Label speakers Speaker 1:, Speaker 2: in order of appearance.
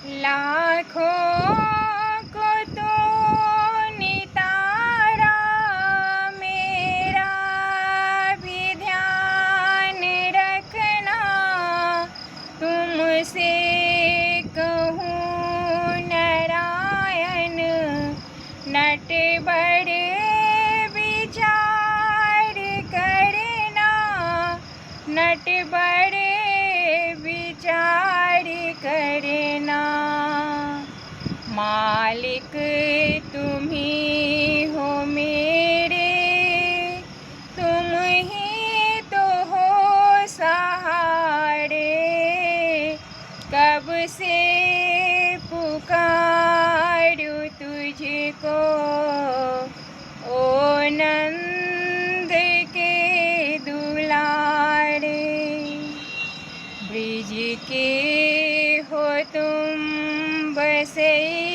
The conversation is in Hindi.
Speaker 1: लाखों को तो नितारा, मेरा भी ध्यान रखना। तुमसे कहूँ नारायण, नट बड़े विचार करना, नट बड़े विचार करना। मालिक तुम ही हो मेरे, तुम ही तो हो सहारे। कब से पुकारूं तुझको, ओ नंद के दुलारे। ब्रिज के हो तुम बसैया,